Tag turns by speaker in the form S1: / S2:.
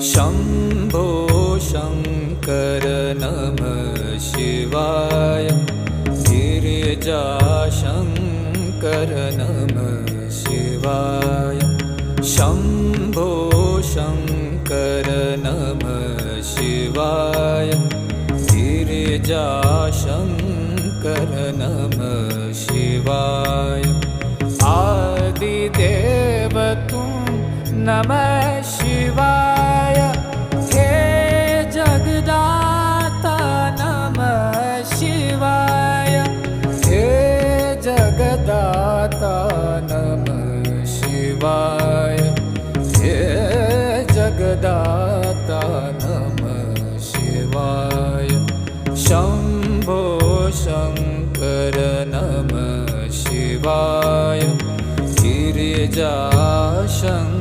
S1: शम्भो शङ्कर नमः शिवाय। गिरिजाशङ्कर नमः शिवाय। शम्भो शङ्कर नमः शिवाय। गिरिजाशङ्कर नमः शिवाय। आदिदेव तुम नमः शिवाय। हे जगदाता नमः शिवाय। हे जगदाता नमः शिवाय। हे जगदाता नमः शिवाय। शम्भो शङ्कर नमः शिवाय। गिरिजाशङ्कर